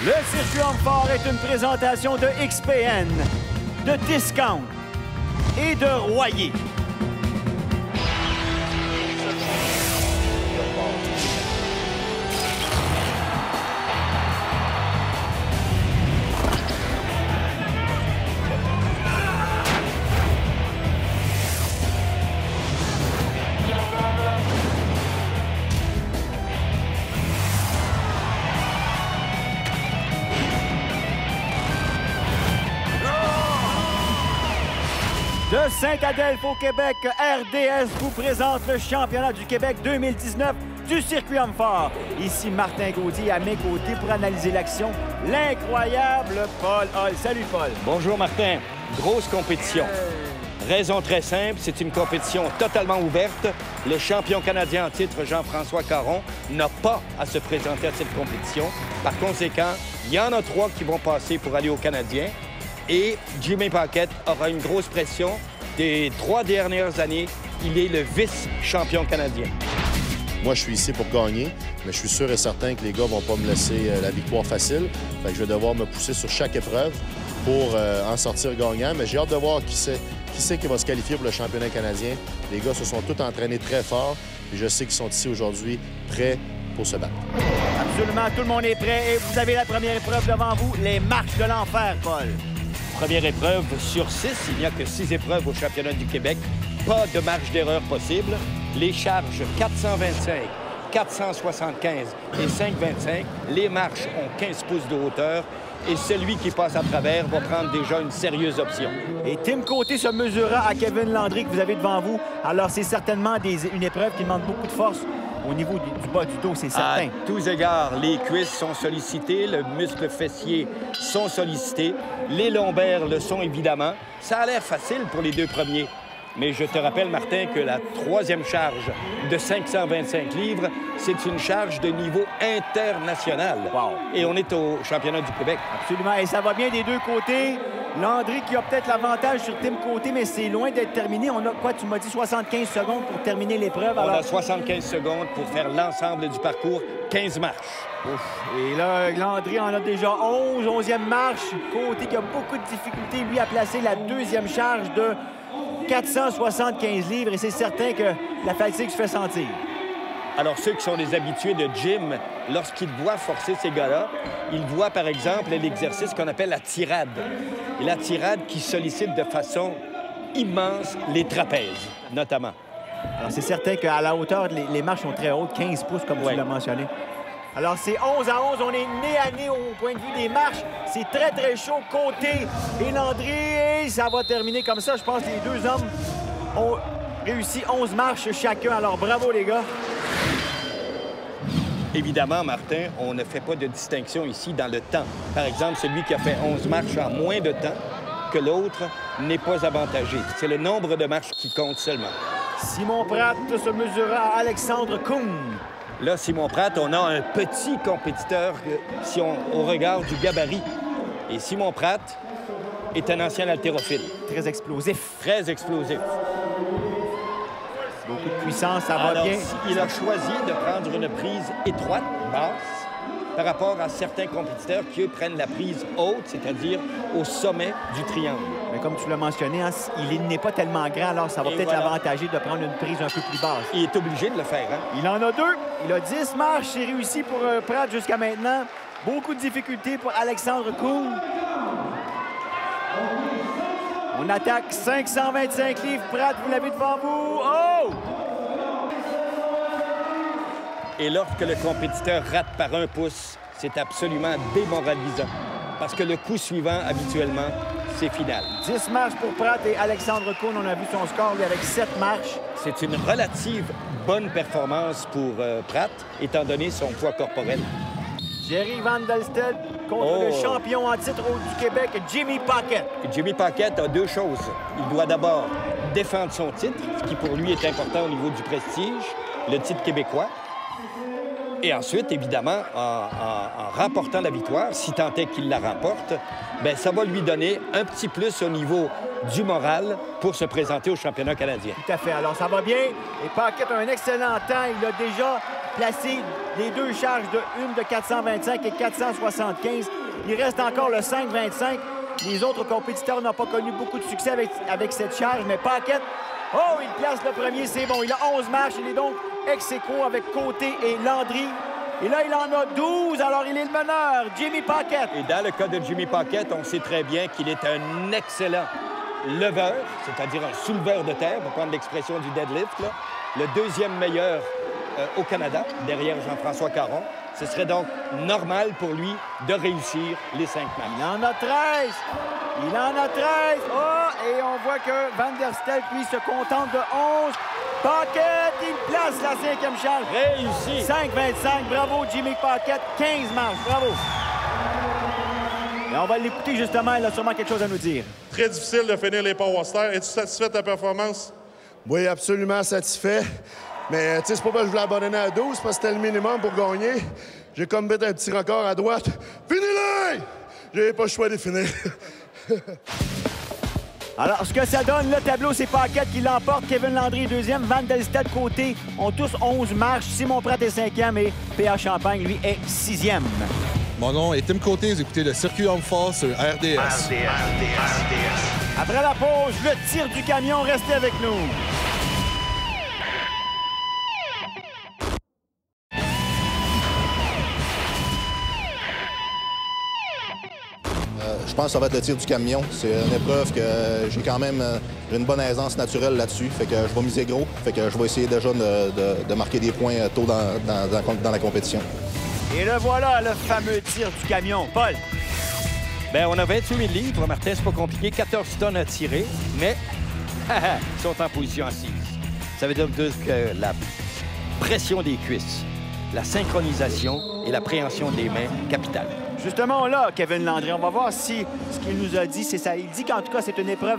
Le circuit Homme-Fort est une présentation de XPN, de Discount et de Royer. De Saint-Adelphe au Québec, RDS vous présente le championnat du Québec 2019 du circuit Homme-Fort. Ici Martin Gaudier à mes côtés pour analyser l'action. L'incroyable Paul Hall. Salut Paul. Bonjour Martin. Grosse compétition. Raison très simple, c'est une compétition totalement ouverte. Le champion canadien en titre, Jean-François Caron, n'a pas à se présenter à cette compétition. Par conséquent, il y en a 3 qui vont passer pour aller au Canadien. Et Jimmy Paquette aura une grosse pression. Des 3 dernières années, il est le vice-champion canadien. Moi, je suis ici pour gagner, mais je suis sûr et certain que les gars vont pas me laisser la victoire facile. Fait que je vais devoir me pousser sur chaque épreuve pour en sortir gagnant. Mais j'ai hâte de voir qui c'est qui va se qualifier pour le championnat canadien. Les gars se sont tous entraînés très fort et je sais qu'ils sont ici aujourd'hui prêts pour se battre. Absolument, tout le monde est prêt et vous avez la première épreuve devant vous, les marches de l'enfer, Paul. Première épreuve sur 6. Il n'y a que 6 épreuves au championnat du Québec. Pas de marge d'erreur possible. Les charges 425, 475 et 525. Les marches ont 15 pouces de hauteur. Et celui qui passe à travers va prendre déjà une sérieuse option. Et Tim Côté se mesurera à Kevin Landry que vous avez devant vous. Alors, c'est certainement une épreuve qui demande beaucoup de force. Au niveau du bas du dos, c'est certain. À tous égards, les cuisses sont sollicitées, le muscle fessier sont sollicités, les lombaires le sont évidemment. Ça a l'air facile pour les 2 premiers. Mais je te rappelle, Martin, que la 3e charge de 525 livres, c'est une charge de niveau international. Wow. Et on est au championnat du Québec. Absolument. Et ça va bien des 2 côtés. Landry qui a peut-être l'avantage sur Tim Côté, mais c'est loin d'être terminé. On a quoi? Tu m'as dit 75 secondes pour terminer l'épreuve. On a 75 secondes pour faire l'ensemble du parcours, 15 marches. Ouf. Et là, Landry en a déjà 11e marche. Côté qui a beaucoup de difficultés, lui, à placer la 2e charge de 475 livres. Et c'est certain que la fatigue se fait sentir. Alors, ceux qui sont des habitués de gym, lorsqu'ils voient forcer ces gars-là, ils voient, par exemple, l'exercice qu'on appelle la tirade. Et la tirade qui sollicite de façon immense les trapèzes, notamment. Alors, c'est certain qu'à la hauteur, les marches sont très hautes, 15 pouces, comme tu l'as mentionné. Alors, c'est 11 à 11. On est nez à nez au point de vue des marches. C'est très, très chaud. Côté et Landry, ça va terminer comme ça. Je pense que les 2 hommes ont réussi 11 marches chacun. Alors, bravo, les gars. Évidemment, Martin, on ne fait pas de distinction ici dans le temps. Par exemple, celui qui a fait 11 marches en moins de temps que l'autre n'est pas avantagé. C'est le nombre de marches qui compte seulement. Simon Pratt se mesurera à Alexandre Kuhn. Là, Simon Pratt, on a un petit compétiteur si on regarde du gabarit. Et Simon Pratt est un ancien haltérophile. Très explosif. Très explosif. Beaucoup de puissance, ça va Alors, bien. Il a choisi de prendre une prise étroite, basse, par rapport à certains compétiteurs qui, eux, prennent la prise haute, c'est-à-dire au sommet du triangle. Mais comme tu l'as mentionné, hein, il n'est pas tellement grand, alors ça va peut-être l'avantager de prendre une prise un peu plus basse. Il est obligé de le faire, hein? Il en a 2. Il a 10 marches. C'est réussi pour Pratt jusqu'à maintenant. Beaucoup de difficultés pour Alexandre Kuhn. On attaque 525 livres. Pratt, vous l'avez devant vous. Oh! Et lorsque le compétiteur rate par 1 pouce, c'est absolument démoralisant. Parce que le coup suivant, habituellement, c'est final. 10 marches pour Pratt et Alexandre Kuhn. On a vu son score, lui, avec 7 marches. C'est une relative bonne performance pour Pratt, étant donné son poids corporel. Jerry Van Delstedt contre le champion en titre du Québec, Jimmy Paquette. Jimmy Paquette a 2 choses. Il doit d'abord défendre son titre, ce qui pour lui est important au niveau du prestige, le titre québécois. Et ensuite, évidemment, en remportant la victoire, si tant est qu'il la remporte, bien, ça va lui donner un petit plus au niveau du moral pour se présenter au championnat canadien. Tout à fait. Alors, ça va bien. Et Paquette a un excellent temps. Il a déjà placer les deux charges une de 425 et 475. Il reste encore le 5,25. Les autres compétiteurs n'ont pas connu beaucoup de succès avec cette charge, mais Paquette, oh, il place le premier, c'est bon. Il a 11 marches, il est donc ex-aequo avec Côté et Landry. Et là, il en a 12, alors il est le meneur, Jimmy Paquette. Et dans le cas de Jimmy Paquette, on sait très bien qu'il est un excellent leveur, c'est-à-dire un souleveur de terre, pour prendre l'expression du deadlift, là. Le deuxième meilleur au Canada, derrière Jean-François Caron. Ce serait donc normal pour lui de réussir les 5 matchs. Il en a 13! Il en a 13! Oh! Et on voit que Van der Stelk, lui, se contente de 11. Paquette, il place la 5e charge. Réussi! 5,25. Bravo, Jimmy Paquette. 15 marches. Bravo! Et on va l'écouter, justement. Il a sûrement quelque chose à nous dire. Très difficile de finir les power stairs. Es-tu satisfait de ta performance? Oui, absolument satisfait. Mais tu sais, c'est pas parce que je voulais abandonner à 12, parce que c'était le minimum pour gagner. J'ai comme mis un petit record à droite. Finis-le! J'avais pas le choix de finir. Alors, ce que ça donne, le tableau, c'est Paquette qui l'emporte. Kevin Landry, deuxième. Van der Stelk, Côté, ont tous 11 marches. Simon Pratt est 5e et P.A. Champagne, lui, est 6e. Mon nom est Tim Côté. Vous écoutez le Circuit Homme Fort sur RDS. Après la pause, le tir du camion. Restez avec nous. Je pense que ça va être le tir du camion. C'est une épreuve que j'ai quand même une bonne aisance naturelle là-dessus. Fait que je vais miser gros. Fait que je vais essayer déjà de marquer des points tôt dans la compétition. Et le voilà, le fameux tir du camion. Paul. Bien, on a 28 000 livres. Martin, c'est pas compliqué. 14 tonnes à tirer, mais ils sont en position assise. Ça veut dire que la pression des cuisses, la synchronisation et la préhension des mains, capitale. Justement, là, Kevin Landry, on va voir si ce qu'il nous a dit, c'est ça. Il dit qu'en tout cas, c'est une épreuve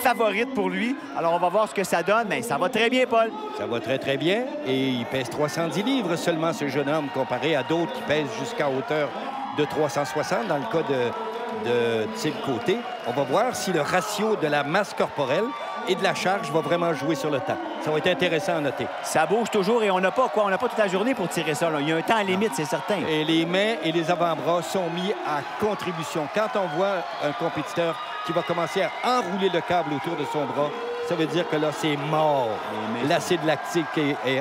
favorite pour lui. Alors, on va voir ce que ça donne. Mais ça va très bien, Paul. Ça va très, très bien. Et il pèse 310 livres seulement, ce jeune homme, comparé à d'autres qui pèsent jusqu'à hauteur de 360, dans le cas de Tim Côté. On va voir si le ratio de la masse corporelle et de la charge va vraiment jouer sur le temps. Ça va être intéressant à noter. Ça bouge toujours et on n'a pas quoi? On n'a pas toute la journée pour tirer ça, là. Il y a un temps limite, c'est certain. Et les mains et les avant-bras sont mis à contribution. Quand on voit un compétiteur qui va commencer à enrouler le câble autour de son bras, ça veut dire que là, c'est mort. L'acide lactique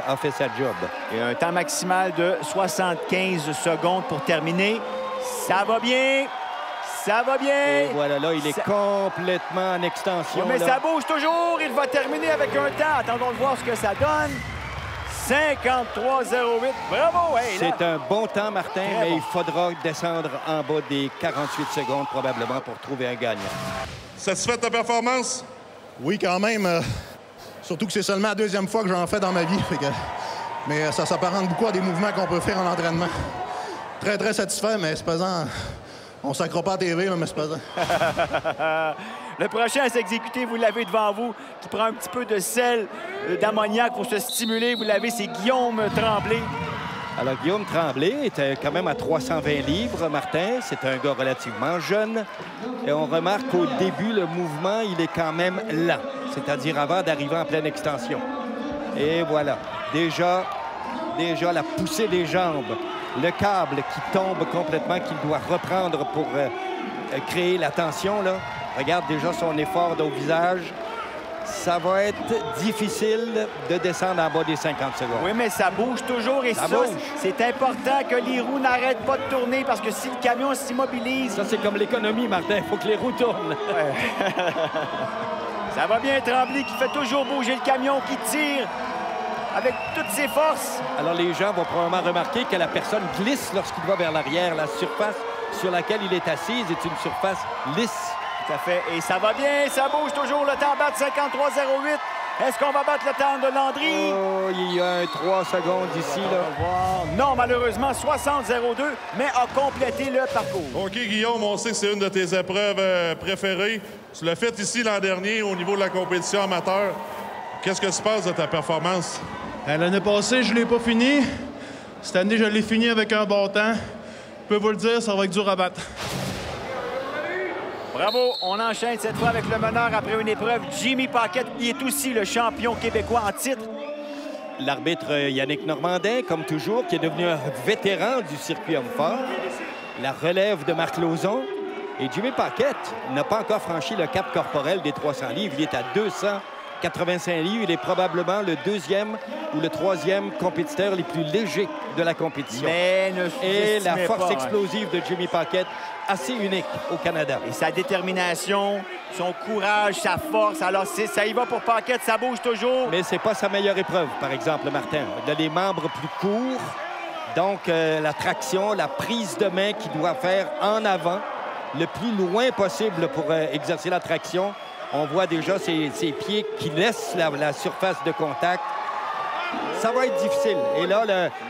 a fait sa job. Et un temps maximal de 75 secondes pour terminer. Ça va bien. Ça va bien! Et voilà, là, il est complètement en extension. Oui, mais là, ça bouge toujours! Il va terminer avec un temps. Attendons de voir ce que ça donne. 53,08. Bravo! Hey, c'est un bon temps, Martin, mais il faudra descendre en bas des 48 secondes, probablement, pour trouver un gagnant. Satisfait de ta performance? Oui, quand même. Surtout que c'est seulement la deuxième fois que j'en fais dans ma vie. Mais ça s'apparente beaucoup à des mouvements qu'on peut faire en entraînement. Très, très satisfait, mais c'est pesant. On ne s'accroît pas à TV, là, mais c'est pas ça. Le prochain à s'exécuter, vous l'avez devant vous, qui prend un petit peu de sel d'ammoniac pour se stimuler. Vous l'avez, c'est Guillaume Tremblay. Alors, Guillaume Tremblay était quand même à 320 livres, Martin. C'est un gars relativement jeune. Et on remarque qu'au début, le mouvement, il est quand même lent, c'est-à-dire avant d'arriver en pleine extension. Et voilà, déjà la poussée des jambes. Le câble qui tombe complètement, qu'il doit reprendre pour créer la tension, là. Regarde déjà son effort au visage. Ça va être difficile de descendre en bas des 50 secondes. Oui, mais ça bouge toujours et ça bouge. C'est important que les roues n'arrêtent pas de tourner parce que si le camion s'immobilise... Ça, c'est comme l'économie, Martin. Il faut que les roues tournent. Ouais. Ça va bien, Tremblay qui fait toujours bouger le camion, qui tire avec toutes ses forces. Alors, les gens vont probablement remarquer que la personne glisse lorsqu'il va vers l'arrière. La surface sur laquelle il est assis est une surface lisse. Tout à fait. Et ça va bien, ça bouge toujours. Le temps bat 53,08. Est-ce qu'on va battre le temps de Landry? Oh, il y a 3 secondes ici, là. Non, malheureusement, 60,02, mais a complété le parcours. OK, Guillaume, on sait que c'est une de tes épreuves préférées. Tu l'as fait ici l'an dernier au niveau de la compétition amateur. Qu'est-ce que tu penses de ta performance? L'année passée, je ne l'ai pas fini. Cette année, je l'ai fini avec un bon temps. Je peux vous le dire, ça va être dur à battre. Bravo! On enchaîne cette fois avec le meneur après une épreuve. Jimmy Paquette, qui est aussi le champion québécois en titre. L'arbitre Yannick Normandin, comme toujours, qui est devenu un vétéran du circuit homme-fort. La relève de Marc Lauzon. Et Jimmy Paquette n'a pas encore franchi le cap corporel des 300 livres. Il est à 285 livres. Il est probablement le deuxième ou le troisième compétiteur les plus légers de la compétition. Mais et la force explosive de Jimmy Paquette, assez unique au Canada. Et sa détermination, son courage, sa force. Alors, ça y va pour Paquette, ça bouge toujours. Mais c'est pas sa meilleure épreuve, par exemple, Martin. Il a des membres plus courts. Donc, la traction, la prise de main qu'il doit faire en avant, le plus loin possible pour exercer la traction. On voit déjà ses pieds qui laissent la surface de contact. Ça va être difficile. Et là,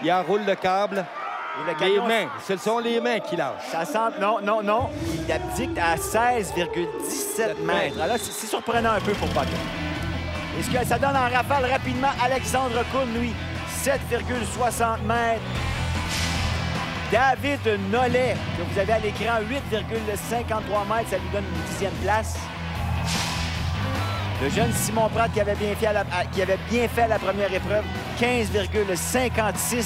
il enroule le câble. Les mains, ce sont les mains qui lâchent. Ça semble... Non. Il abdique à 16,17 mètres. Alors, c'est surprenant un peu pour Paquette. Est-ce que ça donne en rafale rapidement? Alexandre Kuhn, lui, 7,60 mètres. David Nollet, que vous avez à l'écran, 8,53 mètres. Ça lui donne une 10e place. Le jeune Simon Pratt qui avait bien fait à la première épreuve, 15,56.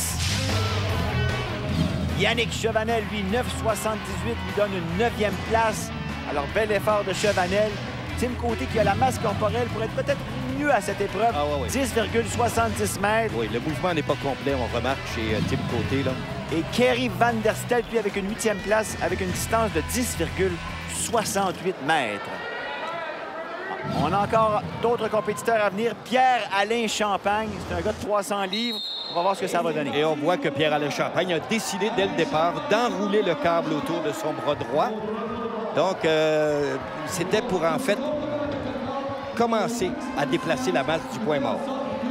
Yannick Chevanel, lui, 9,78, lui donne une 9e place. Alors, bel effort de Chevanel. Tim Côté, qui a la masse corporelle pour être peut-être mieux à cette épreuve, 10,70 mètres. Oui, le mouvement n'est pas complet, on remarque chez Tim Côté, là. Et Kerry Van Der Stel, lui, avec une 8e place, avec une distance de 10,68 mètres. On a encore d'autres compétiteurs à venir. Pierre-Alain Champagne, c'est un gars de 300 livres. On va voir ce que ça va donner. Et on voit que Pierre-Alain Champagne a décidé dès le départ d'enrouler le câble autour de son bras droit. Donc, c'était pour, en fait, commencer à déplacer la masse du point mort.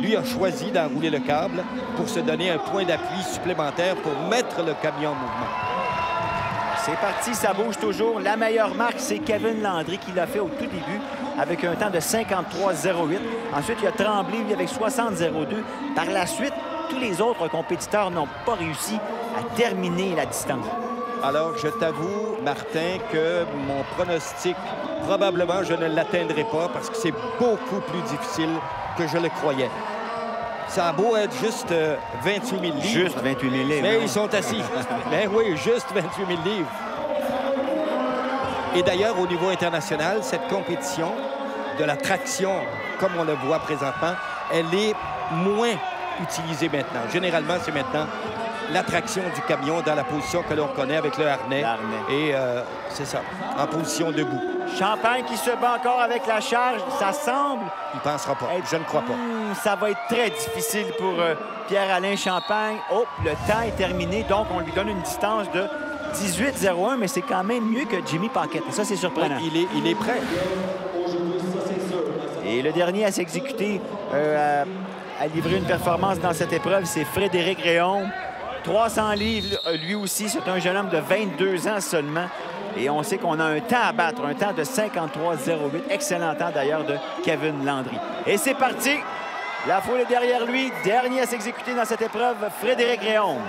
Lui a choisi d'enrouler le câble pour se donner un point d'appui supplémentaire pour mettre le camion en mouvement. C'est parti, ça bouge toujours. La meilleure marque, c'est Kevin Landry qui l'a fait au tout début avec un temps de 53,08. Ensuite, il y a Tremblay, lui, avec 60,02. Par la suite, tous les autres compétiteurs n'ont pas réussi à terminer la distance. Alors, je t'avoue, Martin, que mon pronostic, probablement, je ne l'atteindrai pas parce que c'est beaucoup plus difficile que je le croyais. Ça a beau être juste 28 000 livres. Juste 28 000 livres. Mais ils sont assis. Ben oui, juste 28 000 livres. Et d'ailleurs, au niveau international, cette compétition de la traction, comme on le voit présentement, elle est moins utilisée maintenant. Généralement, c'est maintenant la traction du camion dans la position que l'on connaît avec le harnais. Et c'est ça, en position debout. Champagne qui se bat encore avec la charge, ça semble... Il ne pensera pas, je ne crois pas. Ça va être très difficile pour Pierre-Alain Champagne. Oh, le temps est terminé, donc on lui donne une distance de 18,01, mais c'est quand même mieux que Jimmy Paquette. Ça, c'est surprenant. Oui, il est prêt. Et le dernier à s'exécuter, à livrer une performance dans cette épreuve, c'est Frédéric Réaume. 300 livres, lui aussi, c'est un jeune homme de 22 ans seulement. Et on sait qu'on a un temps à battre, un temps de 53,08. Excellent temps, d'ailleurs, de Kevin Landry. Et c'est parti! La foule est derrière lui. Dernier à s'exécuter dans cette épreuve, Frédéric Réaume.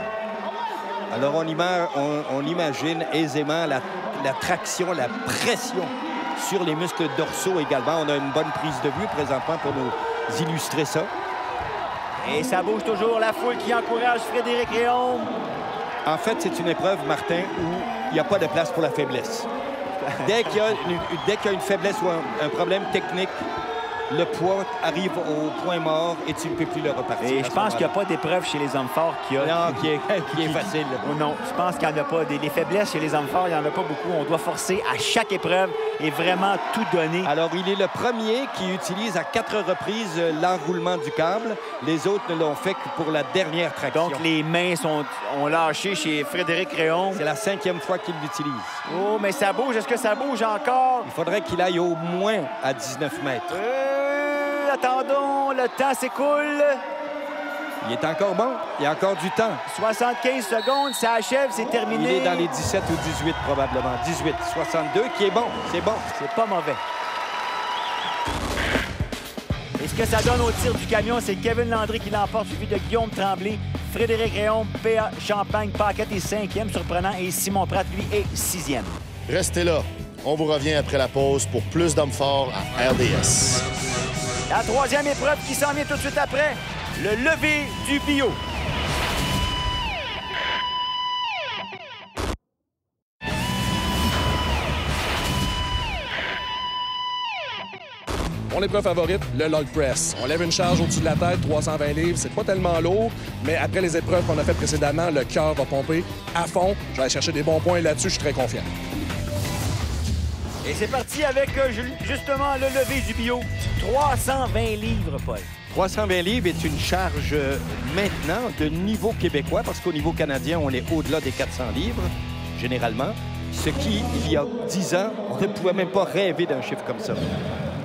Alors, on imagine aisément la traction, la pression sur les muscles dorsaux également. On a une bonne prise de vue présentement pour nous illustrer ça. Et ça bouge toujours, la foule qui encourage Frédéric Réaume. En fait, c'est une épreuve, Martin, où il n'y a pas de place pour la faiblesse. Dès qu'il y a une faiblesse ou un problème technique, le poids arrive au point mort et tu ne peux plus le repartir. Et je pense qu'il n'y a pas d'épreuve chez les hommes forts qui est facile. Non, je pense qu'il n'y en a pas. Des faiblesses chez les hommes forts, il n'y en a pas beaucoup. On doit forcer à chaque épreuve et vraiment tout donner. Alors, il est le premier qui utilise à 4 reprises l'enroulement du câble. Les autres ne l'ont fait que pour la dernière traction. Donc, les mains ont lâché chez Frédéric Réaume. C'est la 5e fois qu'il l'utilise. Oh, mais ça bouge. Est-ce que ça bouge encore? Il faudrait qu'il aille au moins à 19 mètres. Attendons, le temps s'écoule. Il est encore bon. Il y a encore du temps. 75 secondes, ça achève, c'est terminé. Il est dans les 17 ou 18 probablement. 18, 62, qui est bon. C'est bon. C'est pas mauvais. Et ce que ça donne au tir du camion, c'est Kevin Landry qui l'emporte, suivi de Guillaume Tremblay, Frédéric Réaume, P.A. Champagne, Paquette est 5e, surprenant, et Simon Pratt, lui, est 6e. Restez là. On vous revient après la pause pour plus d'hommes forts à RDS. La 3e épreuve qui s'en vient tout de suite après. le lever du bio. Mon épreuve favorite, le log press. On lève une charge au-dessus de la tête, 320 livres. C'est pas tellement lourd, mais après les épreuves qu'on a faites précédemment, le cœur va pomper à fond. Je vais aller chercher des bons points là-dessus, je suis très confiant. Et c'est parti avec justement le lever du bio. 320 livres, Paul. 320 livres est une charge maintenant de niveau québécois, parce qu'au niveau canadien, on est au-delà des 400 livres, généralement. Ce qui, il y a 10 ans, on ne pouvait même pas rêver d'un chiffre comme ça.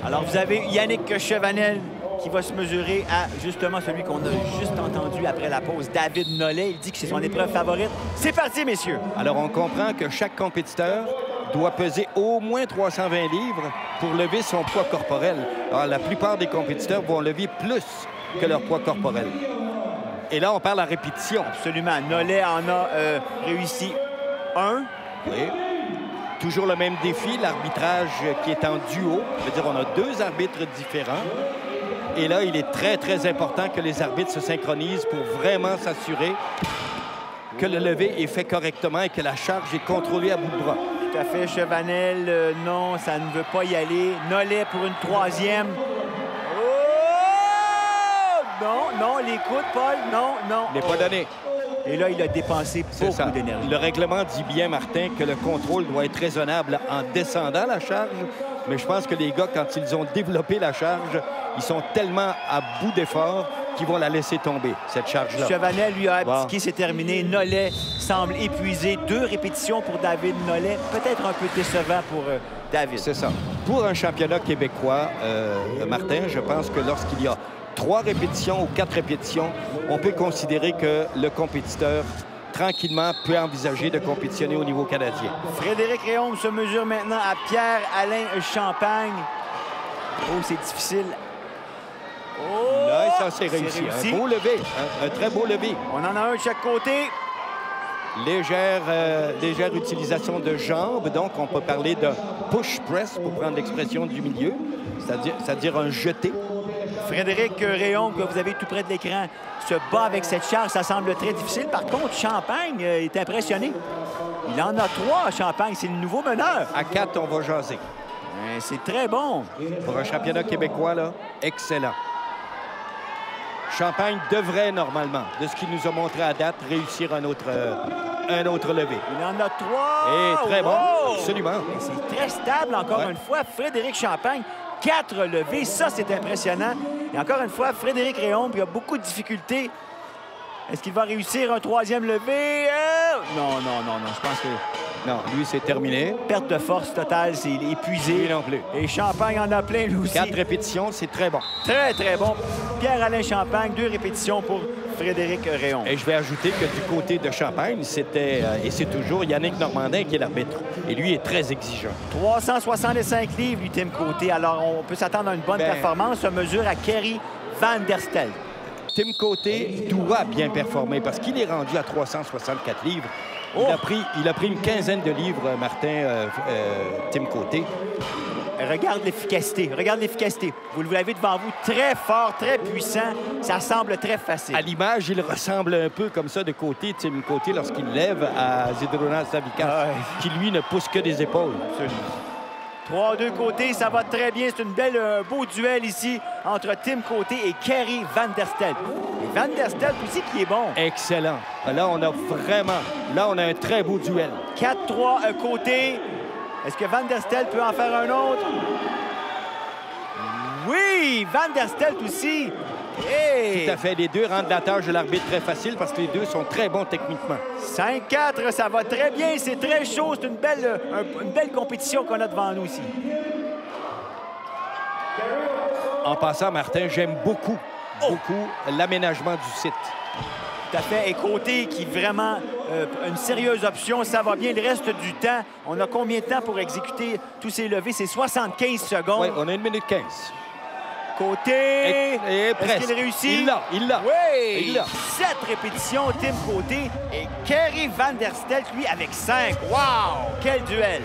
Alors, vous avez Yannick Chevanel qui va se mesurer à justement celui qu'on a juste entendu après la pause, David Nollet. Il dit que c'est son épreuve favorite. C'est parti, messieurs! Alors, on comprend que chaque compétiteur doit peser au moins 320 livres pour lever son poids corporel. Alors, la plupart des compétiteurs vont lever plus que leur poids corporel. Et là, on parle à répétition. Absolument. Nollet en a réussi un. Oui. Toujours le même défi, l'arbitrage qui est en duo. Je veux dire, on a 2 arbitres différents. Et là, il est très, très important que les arbitres se synchronisent pour vraiment s'assurer que le lever est fait correctement et que la charge est contrôlée à bout de bras. Tout à fait. Chevanel, non, ça ne veut pas y aller. Nollet pour une 3e. Oh! Non, les coudes, Paul, non. Il n'est pas donné. Et là, il a dépensé beaucoup d'énergie. Le règlement dit bien, Martin, que le contrôle doit être raisonnable en descendant la charge. Mais je pense que les gars, quand ils ont développé la charge, ils sont tellement à bout d'effort qu'ils vont la laisser tomber, cette charge-là. Chevanel lui a abdiqué, c'est terminé. Nollet semble épuisé. 2 répétitions pour David Nollet. Peut-être un peu décevant pour David. C'est ça. Pour un championnat québécois, Martin, je pense que lorsqu'il y a 3 répétitions ou 4 répétitions, on peut considérer que le compétiteur, tranquillement, peut envisager de compétitionner au niveau canadien. Frédéric Réaume se mesure maintenant à Pierre-Alain Champagne. Oh, c'est difficile. Oh! Là, ça, c'est réussi. Un beau lever, un très beau lever. On en a un de chaque côté. Légère utilisation de jambes, donc on peut parler de push press, pour prendre l'expression du milieu, c'est-à-dire un jeté. Frédéric Réaume, que vous avez tout près de l'écran, se bat avec cette charge. Ça semble très difficile. Par contre, Champagne est impressionné. Il en a 3, Champagne. C'est le nouveau meneur. À 4, on va jaser. C'est très bon. Pour un championnat québécois, là, excellent. Champagne devrait, normalement, de ce qu'il nous a montré à date, réussir un autre levé. Il en a 3. Et très bon, absolument. C'est très stable, encore une fois. Frédéric Champagne, 4 levées. Ça, c'est impressionnant. Et encore une fois, Frédéric Réaume, il a beaucoup de difficultés. Est-ce qu'il va réussir un 3e levé? Non. Je pense que... Non, lui, c'est terminé. Perte de force totale, c'est épuisé. Lui non plus. Et Champagne en a plein, lui aussi. 4 répétitions, c'est très bon. Très, très bon. Pierre-Alain Champagne, 2 répétitions pour Frédéric Réaume. Et je vais ajouter que du côté de Champagne, c'était, et c'est toujours Yannick Normandin qui est l'arbitre. Et lui est très exigeant. 365 livres, lui, Tim Côté. Alors, on peut s'attendre à une bonne performance. Se mesure à Kerry Van Der Stel. Tim Côté doit bien performer parce qu'il est rendu à 364 livres. Il a pris une quinzaine de livres, Martin, Tim Côté. Regarde l'efficacité. Vous l'avez devant vous, très fort, très puissant. Ça semble très facile. À l'image, il ressemble un peu comme ça de côté, Tim Côté, lorsqu'il lève à Zydrunas Savikas, qui, lui, ne pousse que des épaules. Absolument. 3-2 Côté, ça va très bien. C'est un beau duel ici entre Tim Côté et Kerry Van Der Stel. Et Van Der Stel aussi qui est bon. Excellent. Là, on a un très beau duel. 4-3 Côté. Est-ce que Van Der Stel peut en faire un autre? Oui, Van Der Stel aussi. Hey! Tout à fait. Les 2 rendent la tâche de l'arbitre très facile parce que les 2 sont très bons techniquement. 5-4, ça va très bien. C'est très chaud. C'est une belle compétition qu'on a devant nous ici. En passant, Martin, j'aime beaucoup l'aménagement du site. Tout à fait. Et Côté qui est vraiment une sérieuse option. Ça va bien. Le reste du temps, on a combien de temps pour exécuter tous ces levées? C'est 75 secondes. Oui, on a 1 minute 15. Côté. Est-ce qu'il réussit? Il l'a. Oui! 7 répétitions, Tim Côté. Et Kerry Van Der Stel, lui, avec 5. Wow! Quel duel!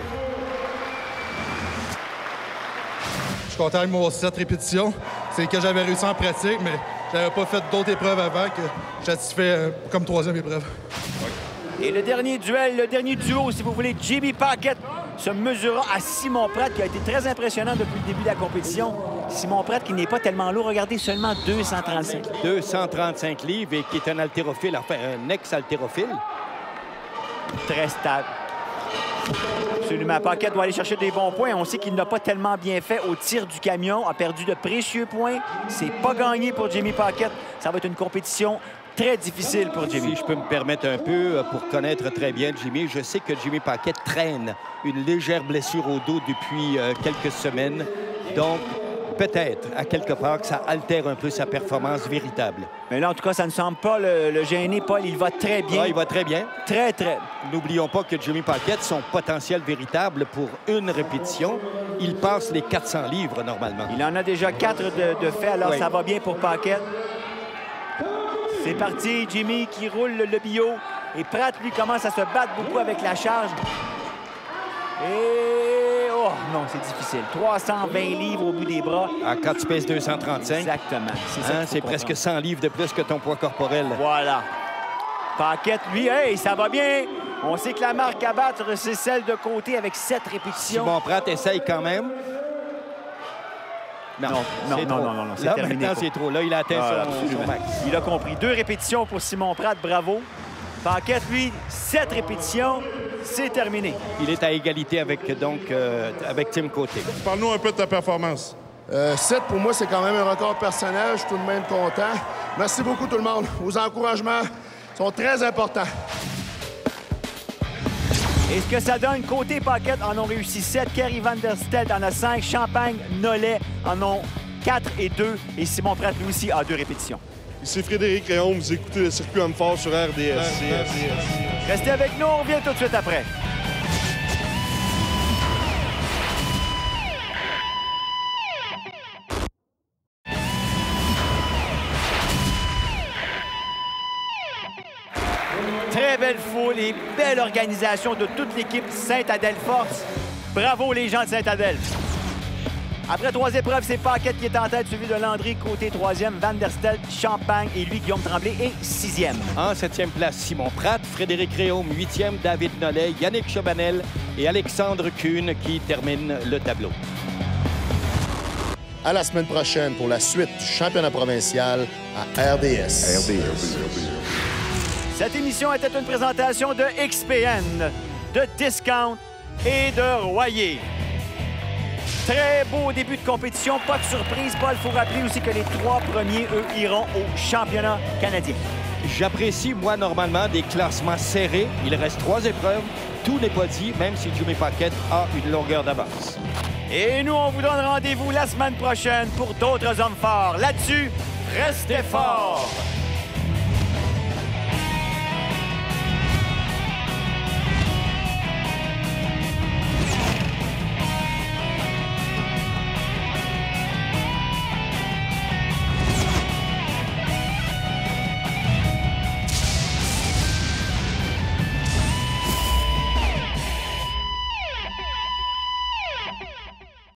Je suis content de mon 7 répétitions. C'est que j'avais réussi en pratique, mais j'avais pas fait d'autres épreuves avant que j'étais fait comme troisième épreuve. Et le dernier duel, le dernier duo, si vous voulez, Jimmy Paquette se mesurera à Simon Pratt, qui a été très impressionnant depuis le début de la compétition. Simon Pratt, qui n'est pas tellement lourd, regardez, seulement 235. 235 livres et qui est un haltérophile, enfin un ex-haltérophile. Très stable. Absolument. Paquette doit aller chercher des bons points. On sait qu'il n'a pas tellement bien fait au tir du camion, a perdu de précieux points. C'est pas gagné pour Jimmy Paquette. Ça va être une compétition très difficile pour Jimmy. Si je peux me permettre un peu, pour connaître très bien Jimmy, je sais que Jimmy Paquette traîne une légère blessure au dos depuis quelques semaines. Donc, peut-être, à quelque part, que ça altère un peu sa performance véritable. Mais là, en tout cas, ça ne semble pas le gêner, Paul. Il va très bien. Ah, il va très bien. Très. N'oublions pas que Jimmy Paquette, son potentiel véritable pour une répétition, il passe les 400 livres normalement. Il en a déjà 4 de fait, alors oui. Ça va bien pour Paquette. C'est parti, Jimmy qui roule le bio. Et Pratt, lui, commence à se battre beaucoup avec la charge. Et... oh non, c'est difficile. 320 livres au bout des bras. Quand tu pèses 235. Exactement. C'est presque 100 livres de plus que ton poids corporel. Voilà. Paquette, lui, hey, ça va bien. On sait que la marque à battre, c'est celle de côté avec 7 répétitions. Simon Pratt essaye quand même. Non, c'est là, terminé. Maintenant, c'est trop. Là, il a atteint son max. Il a compris. 2 répétitions pour Simon Pratt, bravo. Paquette, lui, 7 répétitions, c'est terminé. Il est à égalité avec Tim Côté. Parle-nous un peu de ta performance. 7, pour moi, c'est quand même un record personnel. Je suis tout de même content. Merci beaucoup, tout le monde. Vos encouragements sont très importants. Et ce que ça donne, côté Paquette en ont réussi 7, Kerry Van Der Steldt en a 5, Champagne, Nollet en ont 4 et 2, et Simon Pratt, lui aussi, a 2 répétitions. Ici Frédéric Réaume, vous écoutez le circuit Homme-Fort sur RDS. Restez avec nous, on revient tout de suite après. Très belle foule et belle organisation de toute l'équipe Saint-Adèle Force. Bravo les gens de Saint-Adèle. Après 3 épreuves, c'est Paquette qui est en tête, suivi de Landry, côté 3e, Van Der Steldt, Champagne et lui, Guillaume Tremblay, est 6e. En 7e place, Simon Pratt, Frédéric Réaume, 8e, David Nollet, Yannick Chabanel et Alexandre Kuhn qui terminent le tableau. À la semaine prochaine pour la suite du championnat provincial à RDS. Cette émission était une présentation de XPN, de Discount et de Royer. Très beau début de compétition, pas de surprise. Paul, il faut rappeler aussi que les 3 premiers, eux, iront au championnat canadien. J'apprécie, moi, normalement, des classements serrés. Il reste 3 épreuves. Tout n'est pas dit, même si Jimmy Paquette a une longueur d'avance. Et nous, on vous donne rendez-vous la semaine prochaine pour d'autres hommes forts. Là-dessus, restez forts!